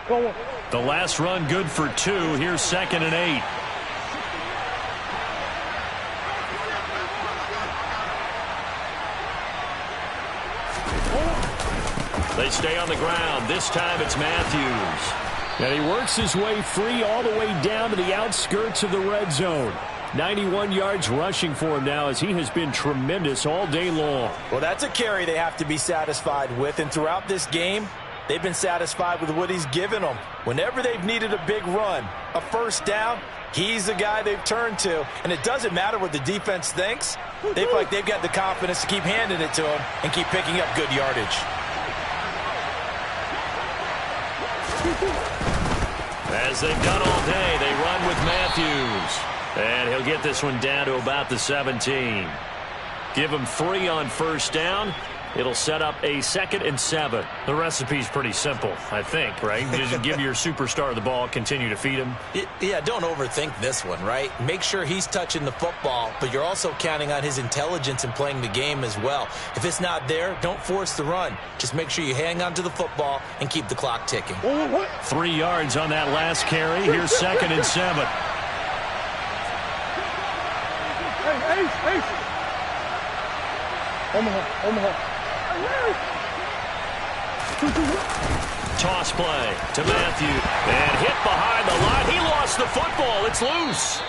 The last run good for 2. Here's 2nd and 8. They stay on the ground. This time it's Matthews. And he works his way free all the way down to the outskirts of the red zone. 91 yards rushing for him now as he has been tremendous all day long. Well, that's a carry they have to be satisfied with. And throughout this game, they've been satisfied with what he's given them. Whenever they've needed a big run, a first down, he's the guy they've turned to. And it doesn't matter what the defense thinks. They feel like they've got the confidence to keep handing it to him and keep picking up good yardage. As they've done all day, they run with Matthews. And he'll get this one down to about the 17. Give him 3 on first down. It'll set up a 2nd and 7. The recipe's pretty simple, I think, right? Just give your superstar the ball, continue to feed him. Yeah, don't overthink this one, right? Make sure he's touching the football, but you're also counting on his intelligence in playing the game as well. If it's not there, don't force the run. Just make sure you hang on to the football and keep the clock ticking. 3 yards on that last carry. Here's 2nd and 7. Ace. Omaha. Toss play to Matthew. And hit behind the line. He lost the football. It's loose.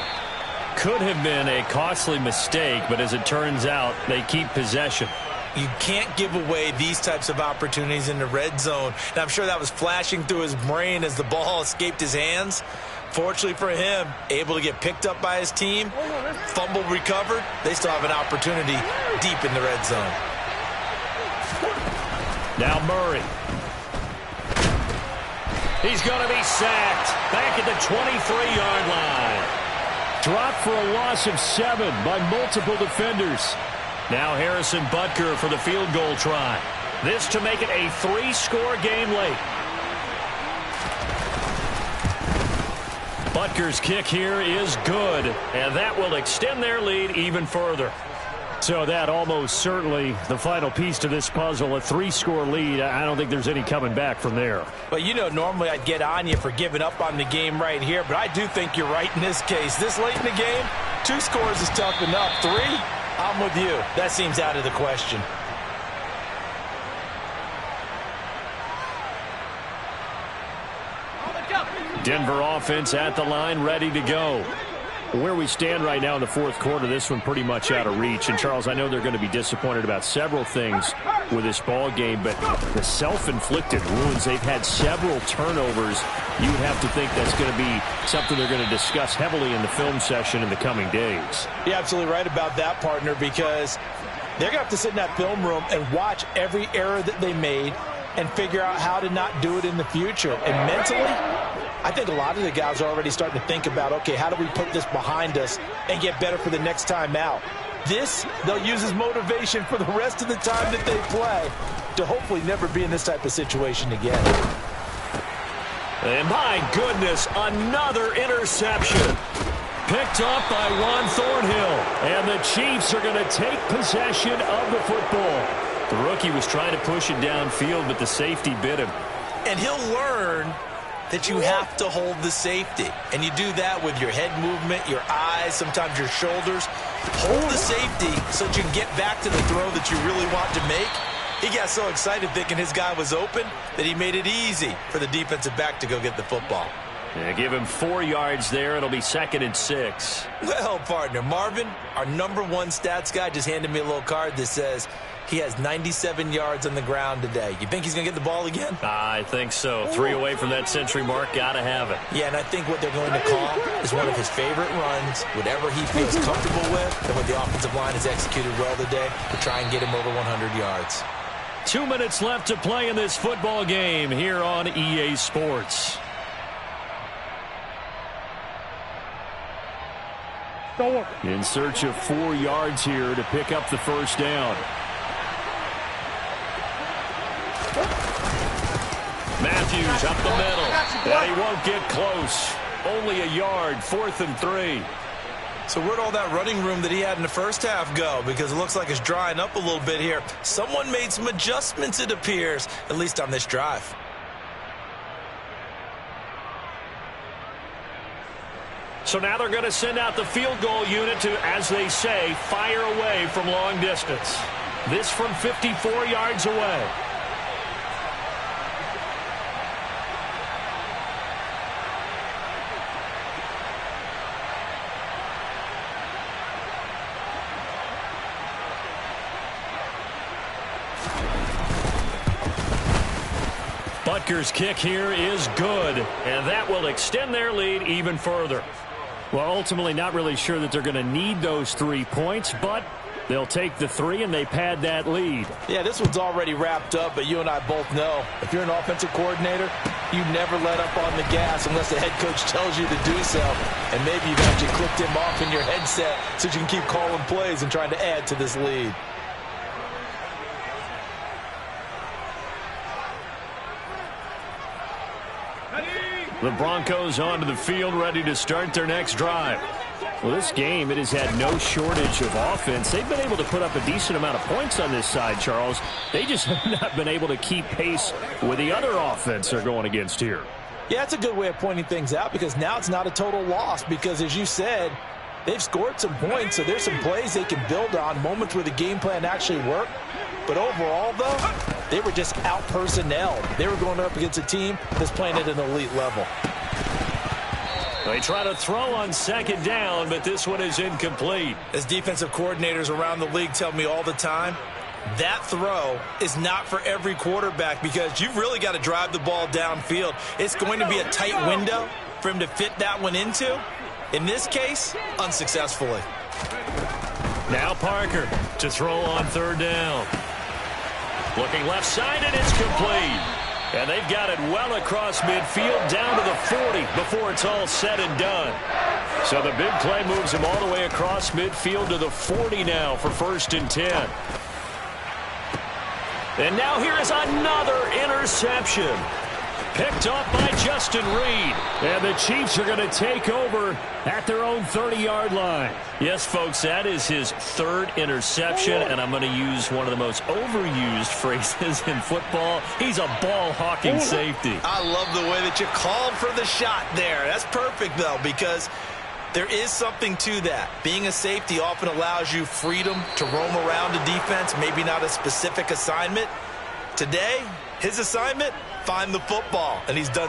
Could have been a costly mistake, but as it turns out, they keep possession. You can't give away these types of opportunities in the red zone. And I'm sure that was flashing through his brain as the ball escaped his hands. Fortunately for him, able to get picked up by his team, fumble recovered. They still have an opportunity deep in the red zone. Now Murray. He's going to be sacked back at the 23-yard line. Dropped for a loss of 7 by multiple defenders. Now Harrison Butker for the field goal try. This to make it a 3-score game late. Butker's kick here is good, and that will extend their lead even further. So that almost certainly the final piece to this puzzle, a 3-score lead. I don't think there's any coming back from there. But, you know, normally I'd get on you for giving up on the game right here, but I do think you're right in this case. This late in the game, 2 scores is tough enough. 3, I'm with you. That seems out of the question. Denver offense at the line, ready to go. Where we stand right now in the fourth quarter, this one pretty much out of reach. And, Charles, I know they're going to be disappointed about several things with this ball game, but the self-inflicted wounds, they've had several turnovers. You would have to think that's going to be something they're going to discuss heavily in the film session in the coming days. You're absolutely right about that, partner, because they're going to have to sit in that film room and watch every error that they made and figure out how to not do it in the future. And mentally, I think a lot of the guys are already starting to think about, okay, how do we put this behind us and get better for the next time out? This, they'll use as motivation for the rest of the time that they play to hopefully never be in this type of situation again. And my goodness, another interception. Picked up by Juan Thornhill. And the Chiefs are going to take possession of the football. The rookie was trying to push it downfield, but the safety bit him. And he'll learn that you have to hold the safety. And you do that with your head movement, your eyes, sometimes your shoulders. Hold the safety so that you can get back to the throw that you really want to make. He got so excited thinking his guy was open that he made it easy for the defensive back to go get the football. Yeah, give him 4 yards there. It'll be 2nd and 6. Well, partner, Marvin, our #1 stats guy, just handed me a little card that says he has 97 yards on the ground today. You think he's going to get the ball again? I think so. 3 away from that century mark. Got to have it. Yeah, and I think what they're going to call is one of his favorite runs, whatever he feels comfortable with, and what the offensive line has executed well today to try and get him over 100 yards. 2 minutes left to play in this football game here on EA Sports. In search of 4 yards here to pick up the first down. Matthews up the middle. And he won't get close. Only a yard, 4th and 3. So where'd all that running room that he had in the first half go? Because it looks like it's drying up a little bit here. Someone made some adjustments, it appears, at least on this drive. So now they're going to send out the field goal unit to, as they say, fire away from long distance. This from 54 yards away. Butker's kick here is good, and that will extend their lead even further. Well, ultimately not really sure that they're going to need those 3 points, but they'll take the 3 and they pad that lead. Yeah, this one's already wrapped up, but you and I both know if you're an offensive coordinator, you never let up on the gas unless the head coach tells you to do so. And maybe you've actually clicked him off in your headset so you can keep calling plays and trying to add to this lead. The Broncos onto the field, ready to start their next drive. Well, this game, it has had no shortage of offense. They've been able to put up a decent amount of points on this side, Charles. They just have not been able to keep pace with the other offense they're going against here. Yeah, that's a good way of pointing things out because now it's not a total loss because, as you said, they've scored some points, so there's some plays they can build on, moments where the game plan actually worked. But overall, though, they were just out-personnelled. They were going up against a team that's playing at an elite level. They try to throw on 2nd down, but this one is incomplete. As defensive coordinators around the league tell me all the time, that throw is not for every quarterback because you've really got to drive the ball downfield. It's going to be a tight window for him to fit that one into. In this case, unsuccessfully. Now Parker to throw on 3rd down. Looking left side, and it's complete. And they've got it well across midfield down to the 40 before it's all said and done. So the big play moves him all the way across midfield to the 40 now for 1st and 10. And now here is another interception. Picked off by Justin Reed. And the Chiefs are going to take over at their own 30-yard line. Yes, folks, that is his third interception, and I'm going to use one of the most overused phrases in football. He's a ball-hawking safety. I love the way that you called for the shot there. That's perfect, though, because there is something to that. Being a safety often allows you freedom to roam around a defense, maybe not a specific assignment. Today, his assignment, find the football, and he's done